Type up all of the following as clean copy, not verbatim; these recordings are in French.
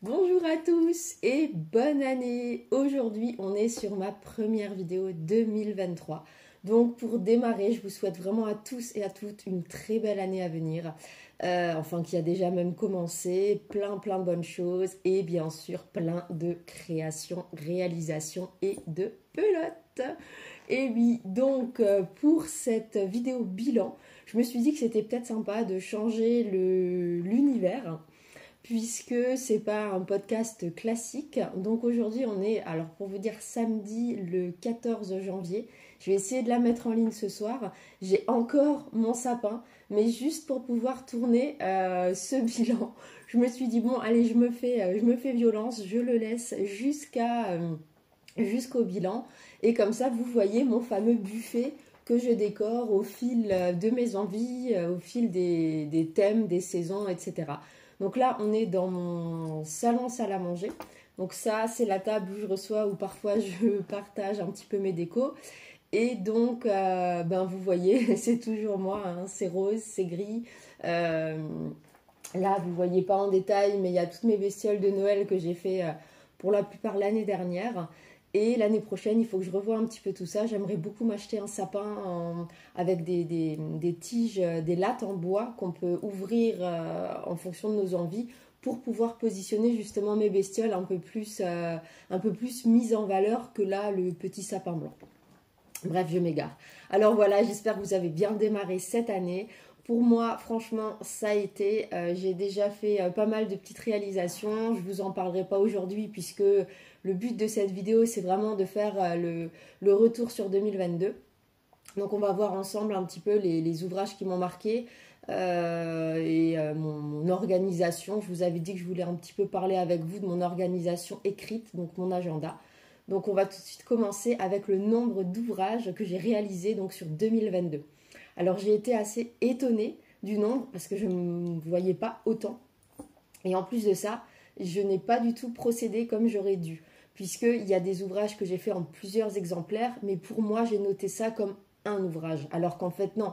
Bonjour à tous et bonne année. Aujourd'hui, on est sur ma première vidéo 2023. Donc pour démarrer, je vous souhaite vraiment à tous et à toutes une très belle année à venir. Enfin, qui a déjà même commencé, plein de bonnes choses et bien sûr plein de créations, réalisations et de pelotes. Et oui, donc pour cette vidéo bilan, je me suis dit que c'était peut-être sympa de changer l'univers puisque c'est pas un podcast classique. Donc aujourd'hui on est, alors pour vous dire, samedi le 14 janvier. Je vais essayer de la mettre en ligne ce soir. J'ai encore mon sapin, mais juste pour pouvoir tourner ce bilan, je me suis dit bon allez je me fais violence, je le laisse jusqu'au bilan. Et comme ça vous voyez mon fameux buffet que je décore au fil de mes envies, au fil des thèmes, des saisons, etc. Donc là, on est dans mon salon salle à manger. Donc ça, c'est la table où je reçois, où parfois je partage un petit peu mes décos. Et donc, vous voyez, c'est toujours moi, hein, c'est rose, c'est gris. Euh, Là, vous ne voyez pas en détail, mais il y a toutes mes bestioles de Noël que j'ai fait pour la plupart l'année dernière. Et l'année prochaine, il faut que je revoie un petit peu tout ça. J'aimerais beaucoup m'acheter un sapin avec des tiges, des lattes en bois qu'on peut ouvrir en fonction de nos envies pour pouvoir positionner justement mes bestioles un peu plus mises en valeur que là, le petit sapin blanc. Bref, je m'égare. Alors voilà, j'espère que vous avez bien démarré cette année. Pour moi, franchement, ça a été. J'ai déjà fait pas mal de petites réalisations. Je ne vous en parlerai pas aujourd'hui puisque le but de cette vidéo, c'est vraiment de faire le retour sur 2022. Donc on va voir ensemble un petit peu les ouvrages qui m'ont marqué mon organisation. Je vous avais dit que je voulais un petit peu parler avec vous de mon organisation écrite, donc mon agenda. Donc on va tout de suite commencer avec le nombre d'ouvrages que j'ai réalisés donc sur 2022. Alors j'ai été assez étonnée du nombre parce que je ne voyais pas autant. Et en plus de ça, je n'ai pas du tout procédé comme j'aurais dû. Puisqu'il y a des ouvrages que j'ai fait en plusieurs exemplaires, mais pour moi j'ai noté ça comme un ouvrage. Alors qu'en fait non.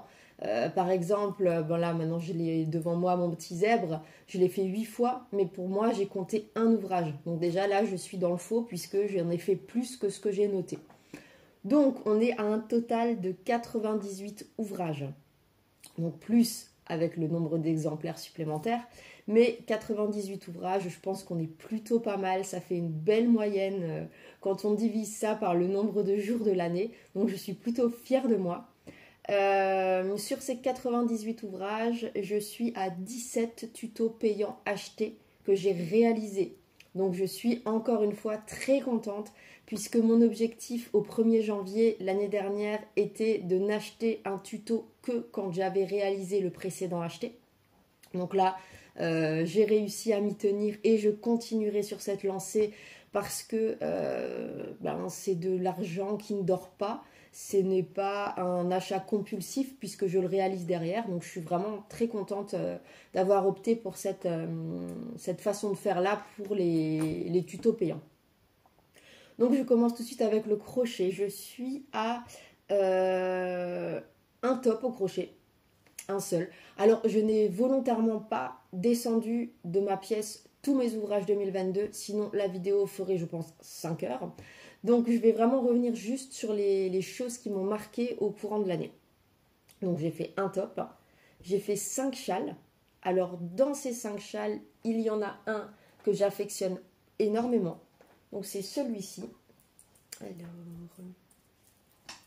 Par exemple, bon là maintenant je l'ai devant moi mon petit zèbre, je l'ai fait 8 fois, mais pour moi j'ai compté un ouvrage. Donc déjà là je suis dans le faux puisque j'en ai fait plus que ce que j'ai noté. Donc on est à un total de 98 ouvrages. Donc plus avec le nombre d'exemplaires supplémentaires. Mais 98 ouvrages, je pense qu'on est plutôt pas mal. Ça fait une belle moyenne quand on divise ça par le nombre de jours de l'année. Donc je suis plutôt fière de moi. Sur ces 98 ouvrages, je suis à 17 tutos payants achetés que j'ai réalisés. Donc je suis encore une fois très contente puisque mon objectif au 1er janvier l'année dernière était de n'acheter un tuto que quand j'avais réalisé le précédent acheté. Donc là, j'ai réussi à m'y tenir et je continuerai sur cette lancée parce que c'est de l'argent qui ne dort pas. Ce n'est pas un achat compulsif puisque je le réalise derrière. Donc je suis vraiment très contente d'avoir opté pour cette façon de faire là pour les tutos payants. Donc je commence tout de suite avec le crochet. Je suis à un top au crochet. Un seul. Alors, je n'ai volontairement pas descendu de ma pièce tous mes ouvrages 2022, sinon la vidéo ferait, je pense, 5 heures. Donc, je vais vraiment revenir juste sur les choses qui m'ont marqué au courant de l'année. Donc, j'ai fait un top, j'ai fait 5 châles. Alors, dans ces 5 châles, il y en a un que j'affectionne énormément. Donc, c'est celui-ci. Alors,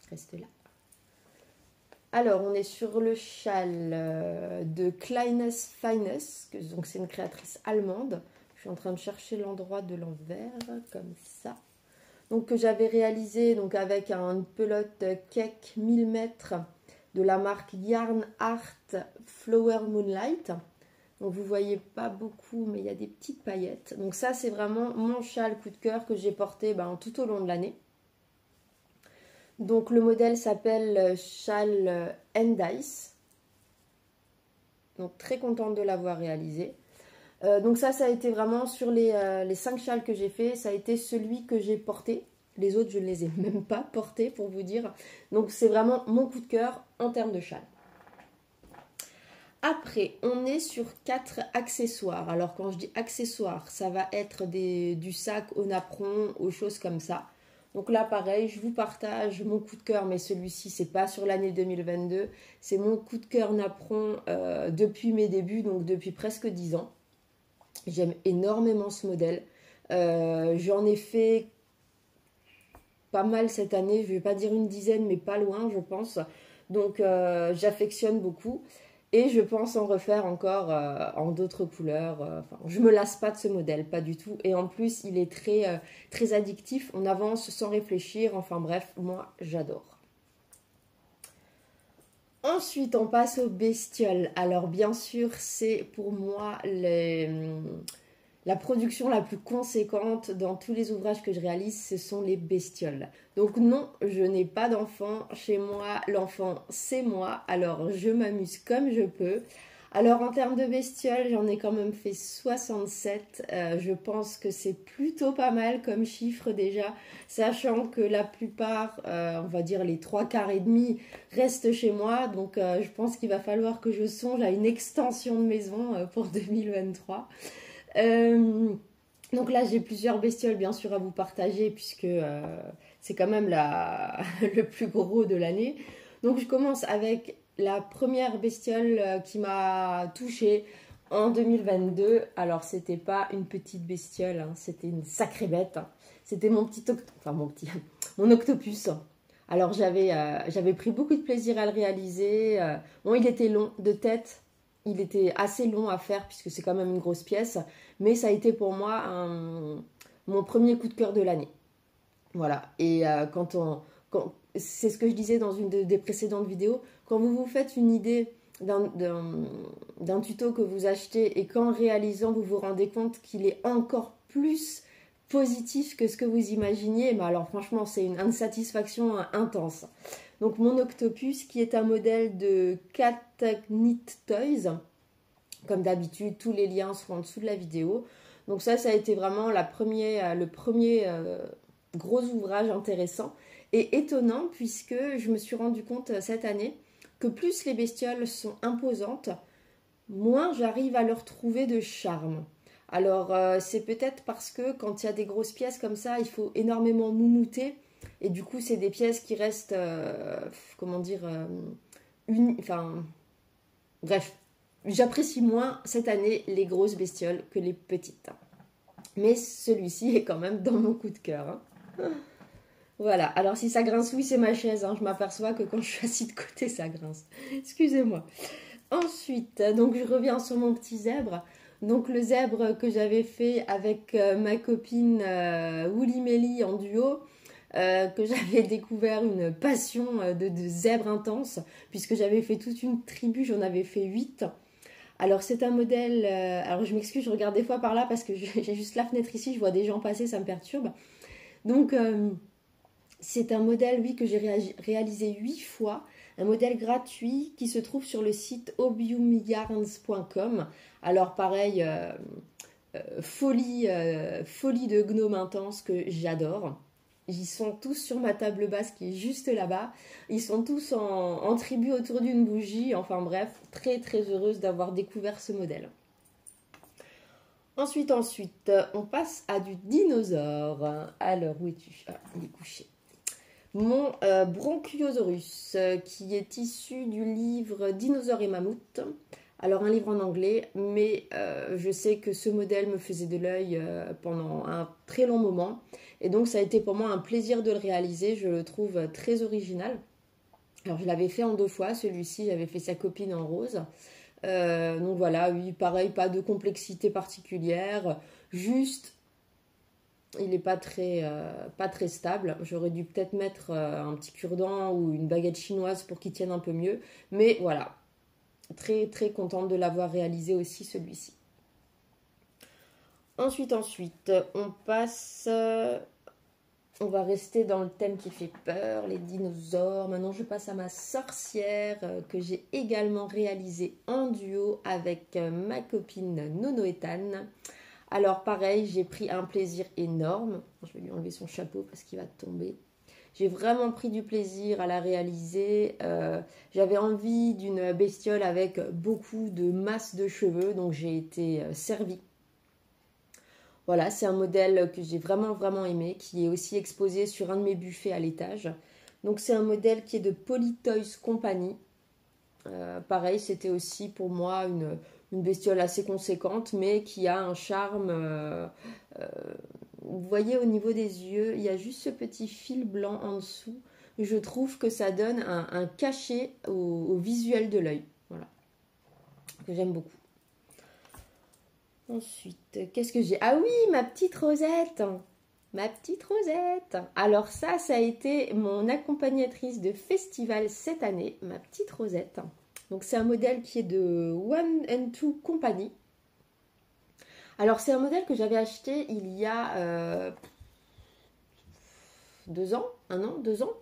reste là. Alors, on est sur le châle de Kleines Feines, donc c'est une créatrice allemande. Je suis en train de chercher l'endroit de l'envers, comme ça. Donc, que j'avais réalisé donc, avec une pelote cake 1000 mètres de la marque Yarn Art Flower Moonlight. Donc, vous ne voyez pas beaucoup, mais il y a des petites paillettes. Donc, ça, c'est vraiment mon châle coup de cœur que j'ai porté tout au long de l'année. Donc le modèle s'appelle châle Endice. Donc très contente de l'avoir réalisé. Donc ça a été vraiment sur les 5 châles que j'ai fait, ça a été celui que j'ai porté. Les autres, je ne les ai même pas portés pour vous dire. Donc c'est vraiment mon coup de cœur en termes de châle. Après, on est sur 4 accessoires. Alors quand je dis accessoires, ça va être du sac au napperon, aux choses comme ça. Donc là, pareil, je vous partage mon coup de cœur, mais celui-ci, c'est pas sur l'année 2022. C'est mon coup de cœur napperon depuis mes débuts, donc depuis presque 10 ans. J'aime énormément ce modèle. J'en ai fait pas mal cette année, je vais pas dire une dizaine, mais pas loin, je pense. Donc j'affectionne beaucoup. Et je pense en refaire encore en d'autres couleurs. Enfin, je me lasse pas de ce modèle, pas du tout. Et en plus, il est très addictif. On avance sans réfléchir. Enfin bref, moi, j'adore. Ensuite, on passe aux bestioles. Alors bien sûr, c'est pour moi la production la plus conséquente dans tous les ouvrages que je réalise, ce sont les bestioles. Donc non, je n'ai pas d'enfant. Chez moi, l'enfant, c'est moi. Alors je m'amuse comme je peux. Alors en termes de bestioles, j'en ai quand même fait 67. Je pense que c'est plutôt pas mal comme chiffre déjà, sachant que la plupart, on va dire les 3/4 et demi, restent chez moi. Donc je pense qu'il va falloir que je songe à une extension de maison pour 2023. Donc là, j'ai plusieurs bestioles bien sûr à vous partager puisque c'est quand même le plus gros de l'année. Donc je commence avec la première bestiole qui m'a touchée en 2022. Alors c'était pas une petite bestiole, hein, c'était une sacrée bête. C'était mon octopus. Alors j'avais pris beaucoup de plaisir à le réaliser. Bon, il était long de tête. Il était assez long à faire puisque c'est quand même une grosse pièce. Mais ça a été pour moi mon premier coup de cœur de l'année. Voilà. Et c'est ce que je disais dans une des précédentes vidéos. Quand vous vous faites une idée d'un tuto que vous achetez et qu'en réalisant, vous vous rendez compte qu'il est encore plus positif que ce que vous imaginiez, mais alors franchement, c'est une satisfaction intense. Donc mon Octopus, qui est un modèle de Cat Knit Toys. Comme d'habitude, tous les liens seront en dessous de la vidéo. Donc ça a été vraiment le premier gros ouvrage intéressant et étonnant puisque je me suis rendu compte cette année que plus les bestioles sont imposantes, moins j'arrive à leur trouver de charme. Alors c'est peut-être parce que quand il y a des grosses pièces comme ça, il faut énormément moumouter et du coup c'est des pièces qui restent, enfin bref. J'apprécie moins cette année les grosses bestioles que les petites. Mais celui-ci est quand même dans mon coup de cœur. Hein. Voilà, alors si ça grince, oui c'est ma chaise. Hein. Je m'aperçois que quand je suis assise de côté, ça grince. Excusez-moi. Ensuite, donc je reviens sur mon petit zèbre. Donc le zèbre que j'avais fait avec ma copine Woolly Melly en duo. Que j'avais découvert une passion de zèbre intense. Puisque j'avais fait toute une tribu, j'en avais fait 8. Alors c'est un modèle, alors je m'excuse, je regarde des fois par là parce que j'ai juste la fenêtre ici, je vois des gens passer, ça me perturbe. Donc c'est un modèle, oui, que j'ai réalisé 8 fois, un modèle gratuit qui se trouve sur le site obiummyarns.com. Alors pareil, folie de gnome intense que j'adore. Ils sont tous sur ma table basse qui est juste là-bas. Ils sont tous en tribu autour d'une bougie. Enfin bref, très très heureuse d'avoir découvert ce modèle. Ensuite, on passe à du dinosaure. Alors, où es-tu? Ah, il est couché. Mon Bronchiosaurus, qui est issu du livre Dinosaures et Mammouth. Alors, un livre en anglais, mais je sais que ce modèle me faisait de l'œil pendant un très long moment. Et donc, ça a été pour moi un plaisir de le réaliser. Je le trouve très original. Alors, je l'avais fait en 2 fois. Celui-ci, j'avais fait sa copine en rose. Donc voilà, oui, pareil, pas de complexité particulière. Juste, il n'est pas très stable. J'aurais dû peut-être mettre un petit cure-dent ou une baguette chinoise pour qu'il tienne un peu mieux. Mais voilà, très très contente de l'avoir réalisé aussi celui-ci. Ensuite, on passe... on va rester dans le thème qui fait peur, les dinosaures. Maintenant, je passe à ma sorcière que j'ai également réalisée en duo avec ma copine Nono Ethan. Alors pareil, j'ai pris un plaisir énorme. Je vais lui enlever son chapeau parce qu'il va tomber. J'ai vraiment pris du plaisir à la réaliser. J'avais envie d'une bestiole avec beaucoup de masse de cheveux, donc j'ai été servie. Voilà, c'est un modèle que j'ai vraiment aimé, qui est aussi exposé sur un de mes buffets à l'étage. Donc c'est un modèle qui est de Polytoys Company. Pareil, c'était aussi pour moi une bestiole assez conséquente, mais qui a un charme. Euh, vous voyez, au niveau des yeux, il y a juste ce petit fil blanc en dessous. Je trouve que ça donne un cachet au visuel de l'œil. Voilà, que j'aime beaucoup. Ensuite, qu'est-ce que j'ai? Ah oui, ma petite Rosette! Ma petite Rosette! Alors ça a été mon accompagnatrice de festival cette année, ma petite Rosette. Donc c'est un modèle qui est de One and Two Company. Alors c'est un modèle que j'avais acheté il y a 2 ans, 1 an, 2 ans,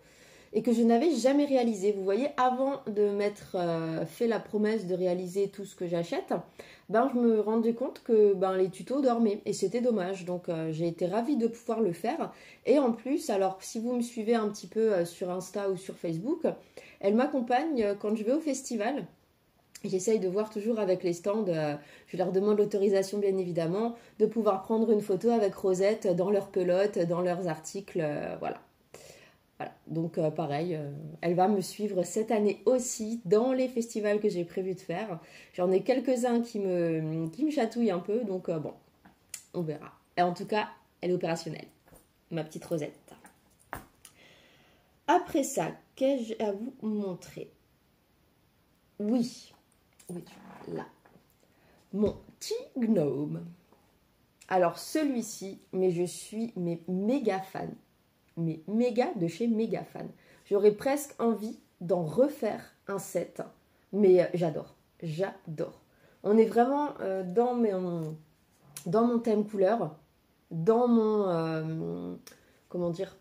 et que je n'avais jamais réalisé. Vous voyez, avant de m'être fait la promesse de réaliser tout ce que j'achète, ben, je me rendais compte que les tutos dormaient et c'était dommage. Donc j'ai été ravie de pouvoir le faire. Et en plus, alors si vous me suivez un petit peu sur Insta ou sur Facebook, elle m'accompagne quand je vais au festival. J'essaye de voir toujours avec les stands, je leur demande l'autorisation bien évidemment, de pouvoir prendre une photo avec Rosette dans leurs pelotes, dans leurs articles, voilà. Voilà, donc pareil, elle va me suivre cette année aussi dans les festivals que j'ai prévu de faire. J'en ai quelques-uns qui me chatouillent un peu, donc bon, on verra. Et en tout cas, elle est opérationnelle, ma petite Rosette. Après ça, qu'ai-je à vous montrer? Oui, là, mon petit gnome. Alors celui-ci, mais je suis méga fan. Mais méga de chez méga fan. J'aurais presque envie d'en refaire un set. Mais j'adore. On est vraiment dans mon thème couleur, dans mon comment dire,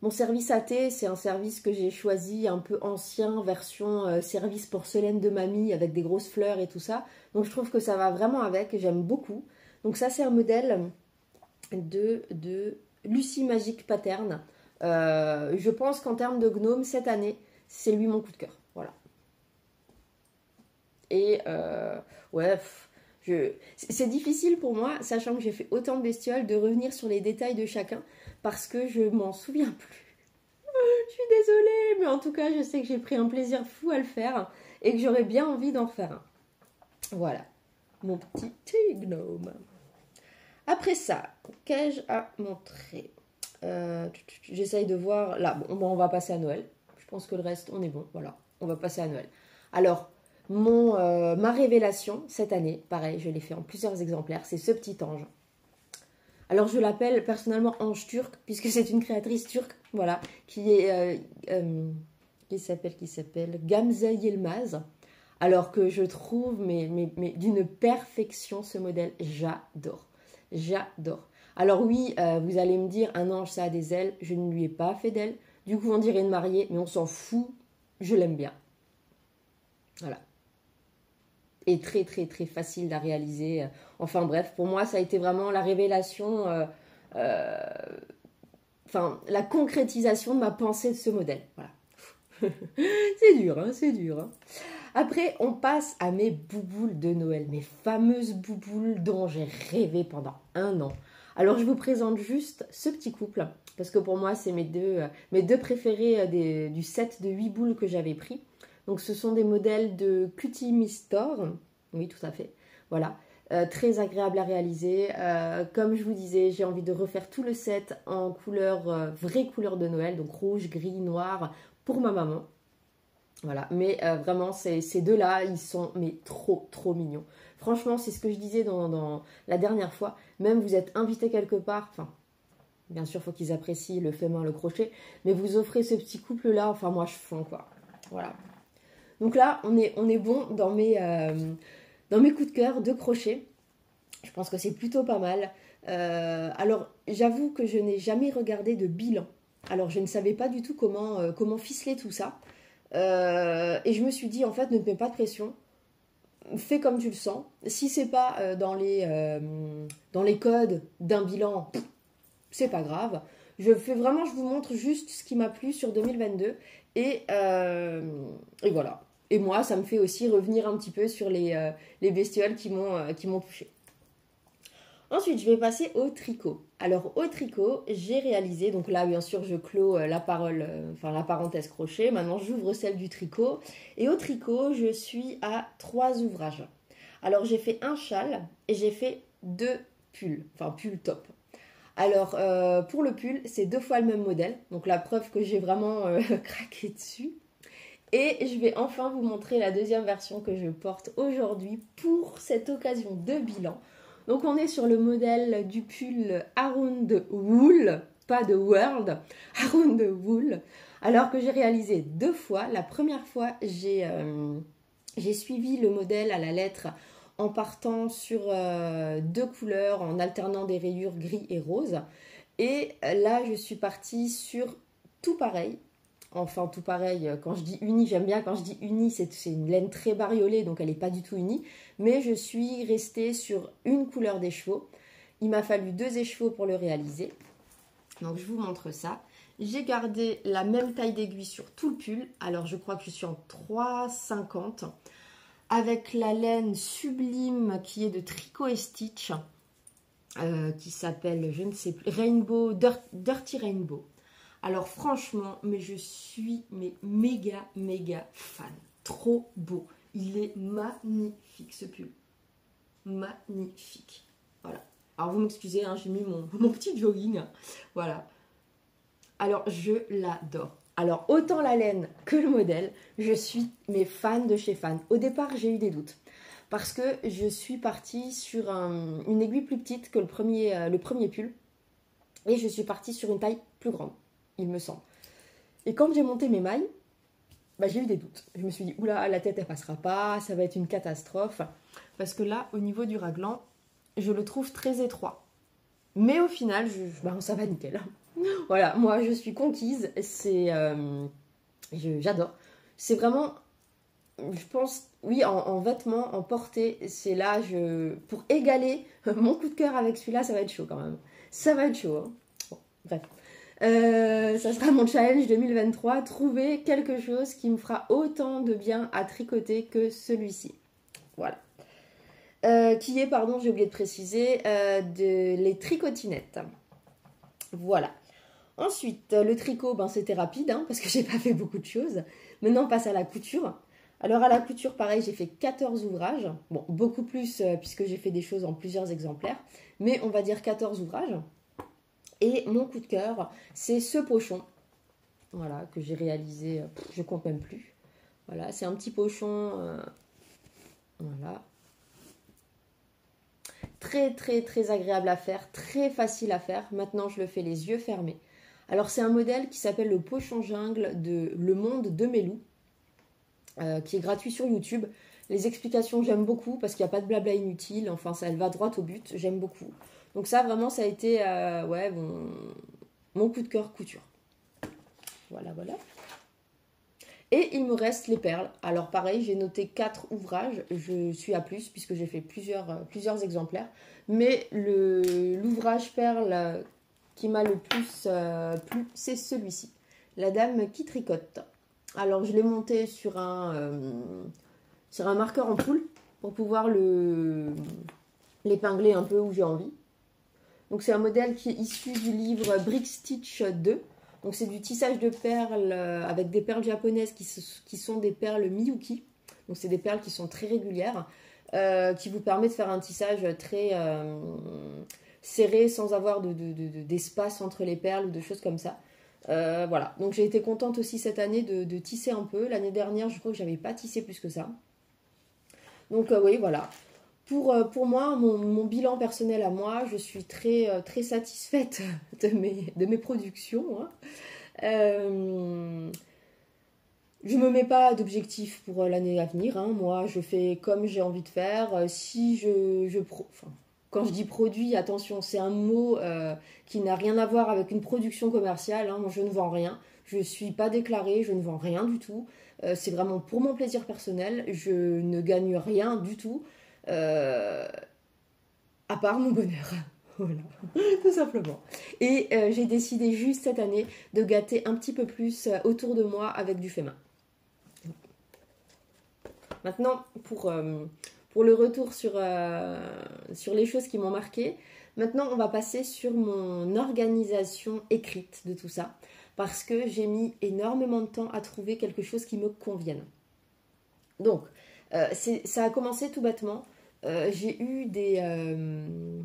mon service à thé. C'est un service que j'ai choisi un peu ancien, version service porcelaine de mamie avec des grosses fleurs et tout ça. Donc je trouve que ça va vraiment avec. J'aime beaucoup. Donc ça c'est un modèle de Lucie Magic Pattern. Je pense qu'en termes de gnome, cette année, c'est lui mon coup de cœur. Voilà. Et ouais, c'est difficile pour moi, sachant que j'ai fait autant de bestioles, de revenir sur les détails de chacun, parce que je m'en souviens plus. Je suis désolée, mais en tout cas, je sais que j'ai pris un plaisir fou à le faire, et que j'aurais bien envie d'en refaire un. Voilà, mon petit gnome. Après ça, qu'ai-je à montrer? J'essaye de voir. Là, bon, on va passer à Noël. Je pense que le reste, on est bon. Voilà, on va passer à Noël. Alors, ma révélation cette année, pareil, je l'ai fait en plusieurs exemplaires, c'est ce petit ange. Alors, je l'appelle personnellement ange turc, puisque c'est une créatrice turque, voilà, qui s'appelle Gamze Yilmaz. Alors que je trouve, mais d'une perfection ce modèle, j'adore. Alors oui, vous allez me dire, un ange ça a des ailes, je ne lui ai pas fait d'ailes. Du coup on dirait une mariée, mais on s'en fout, je l'aime bien. Voilà. Et très facile à réaliser. Enfin bref, pour moi ça a été vraiment la révélation, la concrétisation de ma pensée de ce modèle. Voilà. C'est dur. Hein. Après, on passe à mes bouboules de Noël, mes fameuses bouboules dont j'ai rêvé pendant 1 an. Alors, je vous présente juste ce petit couple, parce que pour moi, c'est mes deux préférés du set de 8 boules que j'avais pris. Donc, ce sont des modèles de Cutie Miss Store. Oui, tout à fait. Voilà. Très agréable à réaliser. Comme je vous disais, j'ai envie de refaire tout le set en couleur, vraie couleur de Noël, donc rouge, gris, noir, pour ma maman. Voilà, mais vraiment, ces deux-là, ils sont trop mignons. Franchement, c'est ce que je disais dans la dernière fois. Même vous êtes invité quelque part, enfin, bien sûr, il faut qu'ils apprécient le fait main, le crochet, mais vous offrez ce petit couple-là, enfin, moi, je fonds, quoi. Voilà. Donc là, on est bon dans mes coups de cœur de crochet. Je pense que c'est plutôt pas mal. Alors, j'avoue que je n'ai jamais regardé de bilan. Alors, je ne savais pas du tout comment ficeler tout ça. Et je me suis dit, en fait, ne te mets pas de pression. Fais comme tu le sens. Si c'est pas dans les codes d'un bilan, c'est pas grave. Je vous montre juste ce qui m'a plu sur 2022. Et voilà. Et moi, ça me fait aussi revenir un petit peu sur les bestioles qui m'ont touchée. Ensuite, je vais passer au tricot. Alors, au tricot, j'ai réalisé, donc là, bien sûr, je clôt la parenthèse crochet. Maintenant, j'ouvre celle du tricot. Et au tricot, je suis à 3 ouvrages. Alors, j'ai fait un châle et j'ai fait 2 pulls, enfin, pull top. Alors, pour le pull, c'est 2 fois le même modèle. Donc, la preuve que j'ai vraiment craqué dessus. Et je vais enfin vous montrer la deuxième version que je porte aujourd'hui pour cette occasion de bilan. Donc on est sur le modèle du pull Around the Wool, pas de World, Around the Wool. Alors que j'ai réalisé 2 fois. La première fois, j'ai suivi le modèle à la lettre en partant sur 2 couleurs, en alternant des rayures gris et rose. Et là, je suis partie sur tout pareil. Enfin, tout pareil, quand je dis uni, j'aime bien quand je dis uni, c'est une laine très bariolée, donc elle n'est pas du tout unie. Mais je suis restée sur une couleur d'écheveau. Il m'a fallu 2 écheveaux pour le réaliser. Donc, je vous montre ça. J'ai gardé la même taille d'aiguille sur tout le pull. Alors, je crois que je suis en 3,50. Avec la laine sublime qui est de Tricot et Stitch, qui s'appelle, je ne sais plus, Dirty Rainbow. Alors franchement, mais je suis méga fan. Trop beau. Il est magnifique ce pull. Magnifique. Voilà. Alors vous m'excusez, hein, j'ai mis mon petit jogging. Voilà. Alors je l'adore. Alors autant la laine que le modèle, je suis fan de chez fan. Au départ, j'ai eu des doutes. Parce que je suis partie sur une aiguille plus petite que le premier pull. Et je suis partie sur une taille plus grande. Il me semble. Et quand j'ai monté mes mailles, j'ai eu des doutes. Je me suis dit, oula, la tête, elle passera pas, ça va être une catastrophe. Parce que là, au niveau du raglan, je le trouve très étroit. Mais au final, ça va nickel. Voilà, moi, je suis conquise. J'adore. C'est vraiment, je pense, oui, en vêtements, en portée, c'est là, pour égaler mon coup de cœur avec celui-là, ça va être chaud quand même. Ça va être chaud. Hein. Bon, bref. Ça sera mon challenge 2023, trouver quelque chose qui me fera autant de bien à tricoter que celui-ci. Voilà. Qui est, pardon, j'ai oublié de préciser, les tricotinettes. Voilà. Ensuite, le tricot, c'était rapide, hein, parce que j'ai pas fait beaucoup de choses. Maintenant, on passe à la couture. Alors, à la couture, pareil, j'ai fait 14 ouvrages. Bon, beaucoup plus, puisque j'ai fait des choses en plusieurs exemplaires. Mais on va dire 14 ouvrages. Et mon coup de cœur, c'est ce pochon, voilà, que j'ai réalisé, je compte même plus. Voilà, c'est un petit pochon, voilà. Très agréable à faire, très facile à faire. Maintenant, je le fais les yeux fermés. Alors, c'est un modèle qui s'appelle le pochon jungle de Le Monde de Melou, qui est gratuit sur YouTube. Les explications, j'aime beaucoup, parce qu'il n'y a pas de blabla inutile. Enfin, ça, elle va droit au but, j'aime beaucoup. Donc ça, vraiment, ça a été mon coup de cœur couture. Voilà. Et il me reste les perles. Alors pareil, j'ai noté 4 ouvrages. Je suis à plus, puisque j'ai fait plusieurs exemplaires. Mais l'ouvrage perle qui m'a le plus plu, c'est celui-ci. La dame qui tricote. Alors, je l'ai monté sur un marqueur en poule pour pouvoir l'épingler un peu où j'ai envie. Donc c'est un modèle qui est issu du livre Brick Stitch 2. Donc c'est du tissage de perles avec des perles japonaises qui sont des perles Miyuki. Donc c'est des perles qui sont très régulières, qui vous permet de faire un tissage très serré sans avoir d'espace entre les perles ou de choses comme ça. Voilà, donc j'ai été contente aussi cette année de tisser un peu. L'année dernière, je crois que j'avais pas tissé plus que ça. Donc oui, voilà. Pour moi, mon bilan personnel à moi, je suis très satisfaite de mes productions. Hein. Je me mets pas d'objectif pour l'année à venir. Hein. Moi, je fais comme j'ai envie de faire. Quand je dis produit, attention, c'est un mot qui n'a rien à voir avec une production commerciale. Hein. Moi, je ne vends rien. Je ne suis pas déclarée, je ne vends rien du tout. C'est vraiment pour mon plaisir personnel. Je ne gagne rien du tout. À part mon bonheur. Voilà, tout simplement. Et j'ai décidé juste cette année de gâter un petit peu plus autour de moi avec du fait main. Maintenant, pour le retour sur les choses qui m'ont marqué, maintenant on va passer sur mon organisation écrite de tout ça. Parce que j'ai mis énormément de temps à trouver quelque chose qui me convienne. Donc, ça a commencé tout bêtement. J'ai eu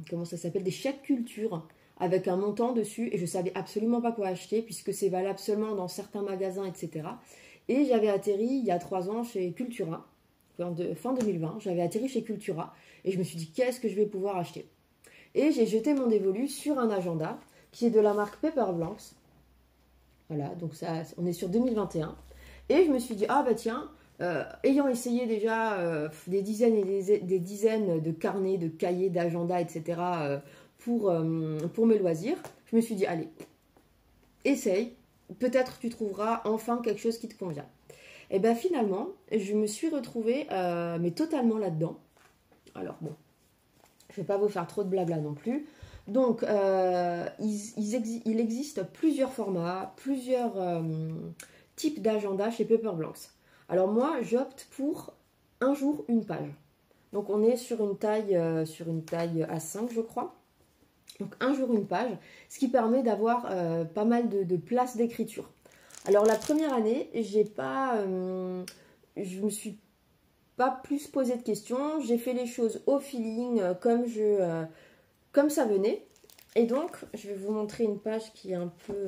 comment ça s'appelle, des chèques culture avec un montant dessus et je savais absolument pas quoi acheter puisque c'est valable seulement dans certains magasins, etc. Et j'avais atterri il y a 3 ans chez Cultura, fin 2020, j'avais atterri chez Cultura et je me suis dit qu'est-ce que je vais pouvoir acheter. Et j'ai jeté mon dévolu sur un agenda qui est de la marque Paper Blanks. Voilà, donc ça, on est sur 2021. Et je me suis dit, ah bah tiens, ayant essayé déjà des dizaines et des dizaines de carnets, de cahiers, d'agendas, etc. Pour mes loisirs, je me suis dit, allez, essaye, peut-être tu trouveras enfin quelque chose qui te convient. Et bien finalement, je me suis retrouvée, mais totalement là-dedans. Alors bon, je ne vais pas vous faire trop de blabla non plus. Donc, il existe plusieurs formats, plusieurs types d'agenda chez Paper Blanks. Alors moi, j'opte pour un jour, une page. Donc, on est sur une taille A5, je crois. Donc, un jour, une page, ce qui permet d'avoir pas mal de place d'écriture. Alors, la première année, je me suis pas plus posé de questions. J'ai fait les choses au feeling, comme ça venait. Et donc, je vais vous montrer une page qui est un peu...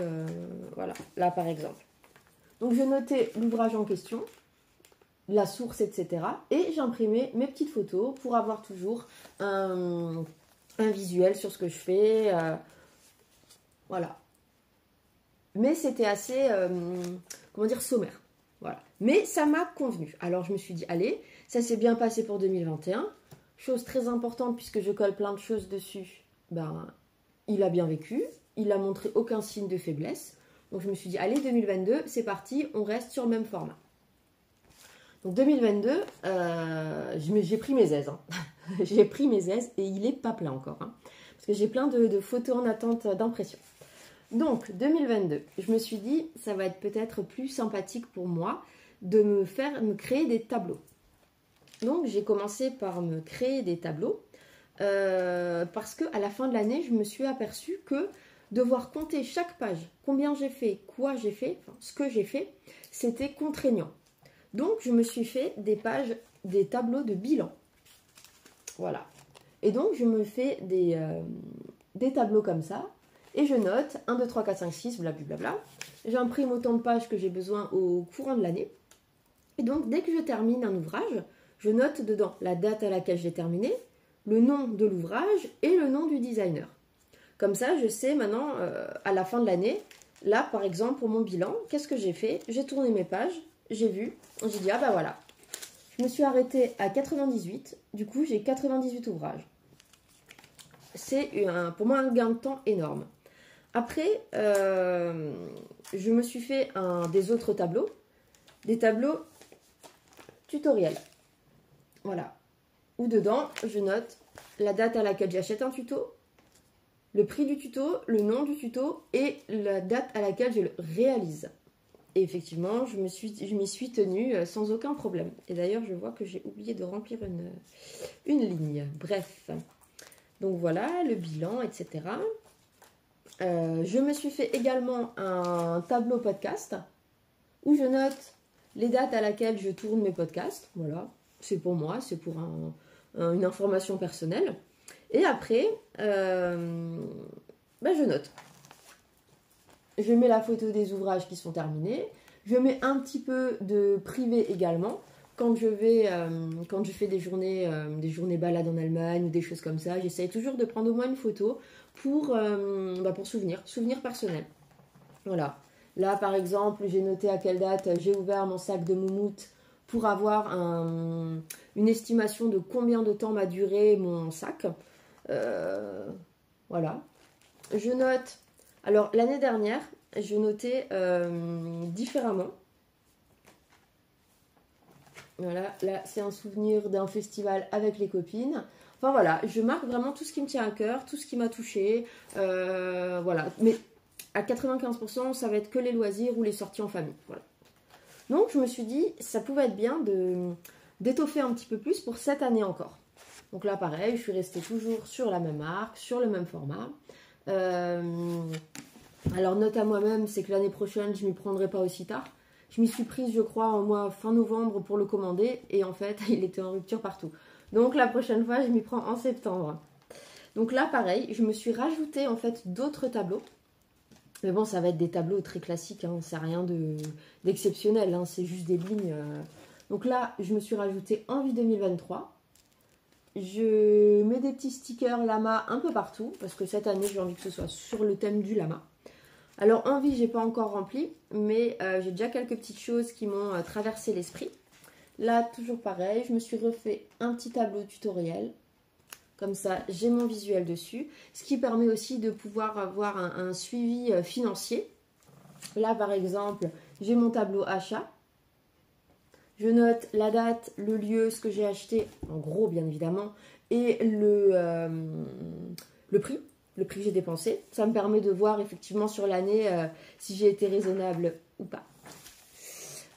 voilà, là par exemple. Donc, je notais l'ouvrage en question, la source, etc. Et j'imprimais mes petites photos pour avoir toujours un visuel sur ce que je fais. Voilà. Mais c'était assez, comment dire, sommaire. Voilà. Mais ça m'a convenu. Alors, je me suis dit, allez, ça s'est bien passé pour 2021. Chose très importante, puisque je colle plein de choses dessus. Ben, il a bien vécu. Il n'a montré aucun signe de faiblesse. Donc, je me suis dit, allez, 2022, c'est parti, on reste sur le même format. Donc, 2022, j'ai pris mes aises. Hein. J'ai pris mes aises et il n'est pas plein encore. Hein, parce que j'ai plein de photos en attente d'impression. Donc, 2022, je me suis dit, ça va être peut-être plus sympathique pour moi de me créer des tableaux. Donc, j'ai commencé par me créer des tableaux parce qu'à la fin de l'année, je me suis aperçue que devoir compter chaque page, combien j'ai fait, quoi j'ai fait, enfin, ce que j'ai fait, c'était contraignant. Donc, je me suis fait des tableaux de bilan. Voilà. Et donc, je me fais des tableaux comme ça. Et je note 1, 2, 3, 4, 5, 6, blablabla. J'imprime autant de pages que j'ai besoin au courant de l'année. Et donc, dès que je termine un ouvrage, je note dedans la date à laquelle j'ai terminé, le nom de l'ouvrage et le nom du designer. Comme ça, je sais maintenant, à la fin de l'année, là, par exemple, pour mon bilan, qu'est-ce que j'ai fait? J'ai tourné mes pages, j'ai vu, j'ai dit, ah bah voilà. Je me suis arrêtée à 98, du coup, j'ai 98 ouvrages. C'est pour moi un gain de temps énorme. Après, je me suis fait des autres tableaux, des tableaux tutoriels. Voilà. Où dedans, je note la date à laquelle j'achète un tuto, le prix du tuto, le nom du tuto et la date à laquelle je le réalise. Et effectivement, je m'y suis tenue sans aucun problème. Et d'ailleurs, je vois que j'ai oublié de remplir une ligne. Bref. Donc voilà, le bilan, etc. Je me suis fait également un tableau podcast où je note les dates à laquelle je tourne mes podcasts. Voilà, c'est pour moi, c'est pour une information personnelle. Et après, je note. Je mets la photo des ouvrages qui sont terminés. Je mets un petit peu de privé également. Quand je fais des journées balades en Allemagne ou des choses comme ça, j'essaye toujours de prendre au moins une photo pour souvenir personnel. Voilà. Là, par exemple, j'ai noté à quelle date j'ai ouvert mon sac de moumoute pour avoir une estimation de combien de temps m'a duré mon sac. Voilà. Je note. Alors, l'année dernière, je notais différemment. Voilà, là, c'est un souvenir d'un festival avec les copines. Enfin voilà, je marque vraiment tout ce qui me tient à cœur, tout ce qui m'a touchée. Voilà, mais à 95%, ça va être que les loisirs ou les sorties en famille. Voilà. Donc je me suis dit, ça pouvait être bien d'étoffer un petit peu plus pour cette année encore. Donc là pareil, je suis restée toujours sur la même marque, sur le même format. Alors note à moi-même, c'est que l'année prochaine, je ne m'y prendrai pas aussi tard. Je m'y suis prise, je crois, en mois fin novembre pour le commander. Et en fait, il était en rupture partout. Donc la prochaine fois, je m'y prends en septembre. Donc là, pareil, je me suis rajouté en fait d'autres tableaux. Mais bon, ça va être des tableaux très classiques, hein, c'est rien d'exceptionnel, hein, c'est juste des lignes. Donc là, je me suis rajouté Envie 2023. Je mets des petits stickers lama un peu partout, parce que cette année, j'ai envie que ce soit sur le thème du lama. Alors, Envie, j'ai pas encore rempli, mais j'ai déjà quelques petites choses qui m'ont traversé l'esprit. Là, toujours pareil, je me suis refait un petit tableau tutoriel. Comme ça, j'ai mon visuel dessus. Ce qui permet aussi de pouvoir avoir un suivi financier. Là, par exemple, j'ai mon tableau achat. Je note la date, le lieu, ce que j'ai acheté, en gros, bien évidemment, et le prix que j'ai dépensé. Ça me permet de voir effectivement sur l'année si j'ai été raisonnable ou pas.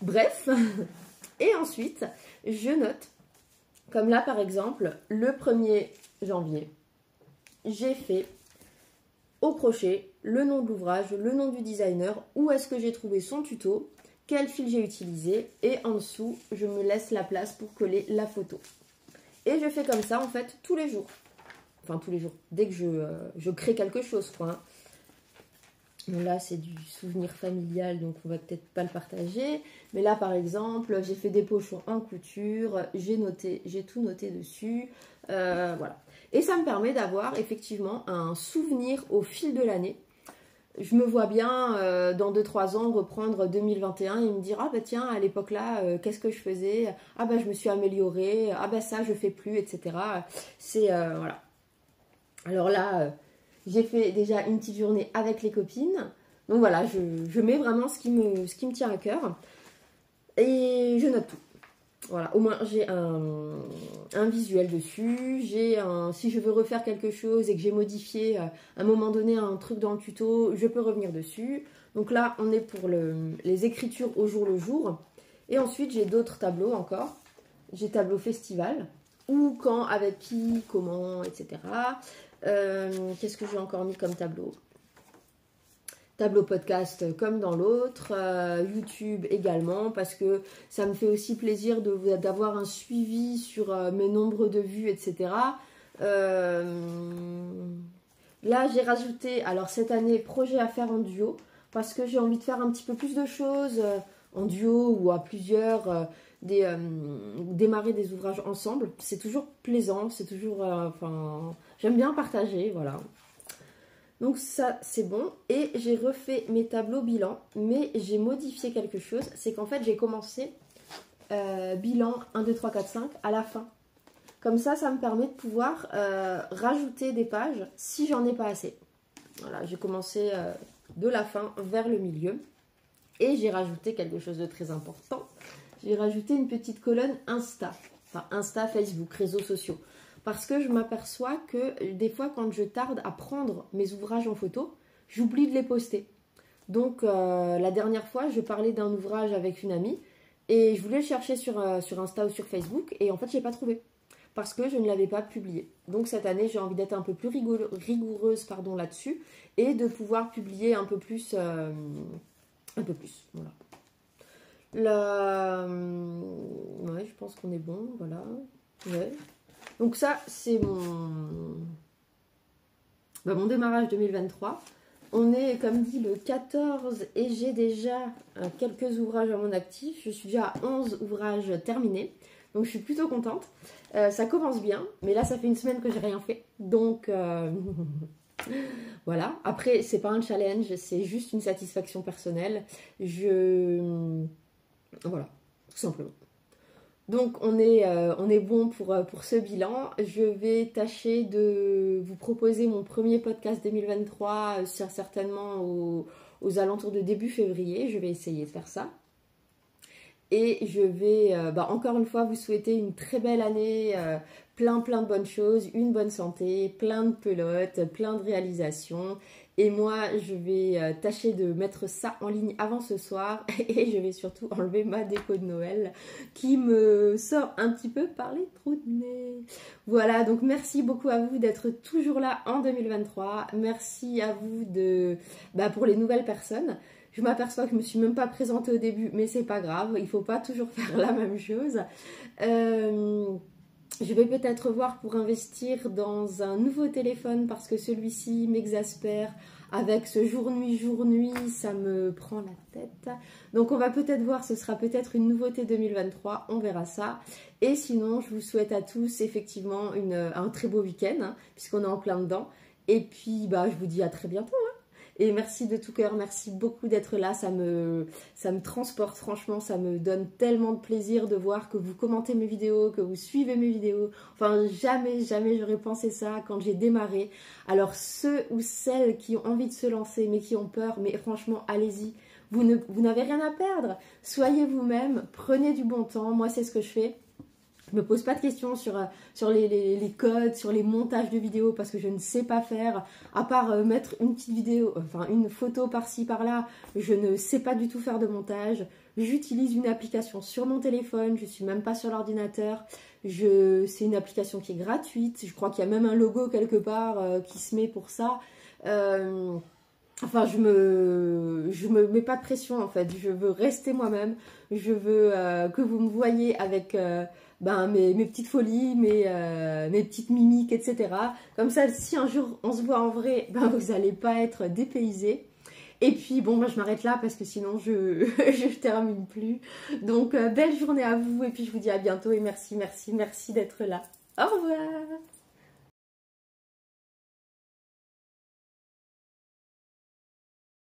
Bref. Et ensuite, je note, comme là, par exemple, le 1er janvier, j'ai fait au crochet le nom de l'ouvrage, le nom du designer, où est-ce que j'ai trouvé son tuto, quel fil j'ai utilisé, et en dessous, je me laisse la place pour coller la photo. Et je fais comme ça, en fait, tous les jours. Enfin, tous les jours, dès que je crée quelque chose, quoi. Hein. Bon, là, c'est du souvenir familial, donc on va peut-être pas le partager. Mais là, par exemple, j'ai fait des pochons en couture, j'ai tout noté dessus. Voilà. Et ça me permet d'avoir effectivement un souvenir au fil de l'année. Je me vois bien, dans 2-3 ans, reprendre 2021 et me dire « Ah bah tiens, à l'époque là, qu'est-ce que je faisais ? Ah bah je me suis améliorée, ah bah ça je fais plus, etc. » C'est, voilà. Alors là... j'ai fait déjà une petite journée avec les copines. Donc voilà, je mets vraiment ce qui me tient à cœur. Et je note tout. Voilà, au moins j'ai un visuel dessus. Si je veux refaire quelque chose et que j'ai modifié à un moment donné un truc dans le tuto, je peux revenir dessus. Donc là, on est pour les écritures au jour le jour. Et ensuite, j'ai d'autres tableaux encore. J'ai tableau festival. Où, quand, avec qui, comment, etc. Qu'est-ce que j'ai encore mis comme tableau? Tableau podcast comme dans l'autre, YouTube également, parce que ça me fait aussi plaisir d'avoir un suivi sur mes nombres de vues, etc. Là, j'ai rajouté, alors cette année, projet à faire en duo, parce que j'ai envie de faire un petit peu plus de choses en duo ou à plusieurs, démarrer des ouvrages ensemble. C'est toujours plaisant, c'est toujours... enfin, j'aime bien partager, voilà. Donc ça, c'est bon. Et j'ai refait mes tableaux bilan, mais j'ai modifié quelque chose. C'est qu'en fait, j'ai commencé bilan 1, 2, 3, 4, 5 à la fin. Comme ça me permet de pouvoir rajouter des pages si j'en ai pas assez. Voilà, j'ai commencé de la fin vers le milieu. Et j'ai rajouté quelque chose de très important. J'ai rajouté une petite colonne Insta. Enfin, Insta, Facebook, réseaux sociaux. Parce que je m'aperçois que des fois, quand je tarde à prendre mes ouvrages en photo, j'oublie de les poster. Donc, la dernière fois, je parlais d'un ouvrage avec une amie et je voulais le chercher sur Insta ou sur Facebook et en fait, je n'ai pas trouvé parce que je ne l'avais pas publié. Donc, cette année, j'ai envie d'être un peu plus rigoureuse là-dessus et de pouvoir publier un peu plus. Voilà. Là, ouais, je pense qu'on est bon, voilà. Ouais. Donc ça, c'est mon démarrage 2023. On est, comme dit, le 14 et j'ai déjà quelques ouvrages à mon actif. Je suis déjà à 11 ouvrages terminés. Donc je suis plutôt contente. Ça commence bien, mais là, ça fait une semaine que j'ai rien fait. Donc voilà. Après, c'est pas un challenge, c'est juste une satisfaction personnelle. Voilà, tout simplement. Donc on est bon pour ce bilan. Je vais tâcher de vous proposer mon premier podcast 2023 certainement aux alentours de début février. Je vais essayer de faire ça. Et je vais encore une fois vous souhaiter une très belle année, plein de bonnes choses, une bonne santé, plein de pelotes, plein de réalisations. Et moi, je vais tâcher de mettre ça en ligne avant ce soir et je vais surtout enlever ma déco de Noël qui me sort un petit peu par les trous de nez. Voilà, donc merci beaucoup à vous d'être toujours là en 2023. Merci à vous pour les nouvelles personnes. Je m'aperçois que je me suis même pas présentée au début, mais c'est pas grave, il faut pas toujours faire la même chose. Je vais peut-être voir pour investir dans un nouveau téléphone parce que celui-ci m'exaspère. Avec ce jour-nuit, ça me prend la tête. Donc on va peut-être voir, ce sera peut-être une nouveauté 2023, on verra ça. Et sinon, je vous souhaite à tous effectivement un très beau week-end, hein, puisqu'on est en plein dedans. Et puis, je vous dis à très bientôt. Hein. Et merci de tout cœur, merci beaucoup d'être là, ça me transporte, franchement, ça me donne tellement de plaisir de voir que vous commentez mes vidéos, que vous suivez mes vidéos. Enfin, jamais j'aurais pensé ça quand j'ai démarré. Alors ceux ou celles qui ont envie de se lancer mais qui ont peur, mais franchement, allez-y, vous n'avez rien à perdre. Soyez vous-même, prenez du bon temps, moi c'est ce que je fais. Je me pose pas de questions sur les codes, sur les montages de vidéos parce que je ne sais pas faire, à part mettre une petite vidéo, enfin une photo par-ci par-là, je ne sais pas du tout faire de montage. J'utilise une application sur mon téléphone, je suis même pas sur l'ordinateur. C'est une application qui est gratuite, je crois qu'il y a même un logo quelque part qui se met pour ça. Enfin, je me mets pas de pression en fait, je veux rester moi-même, je veux que vous me voyez avec mes petites folies, mes petites mimiques, etc. Comme ça, si un jour on se voit en vrai, vous n'allez pas être dépaysés. Et puis bon, moi je m'arrête là parce que sinon je termine plus. Donc belle journée à vous et puis je vous dis à bientôt et merci d'être là. Au revoir.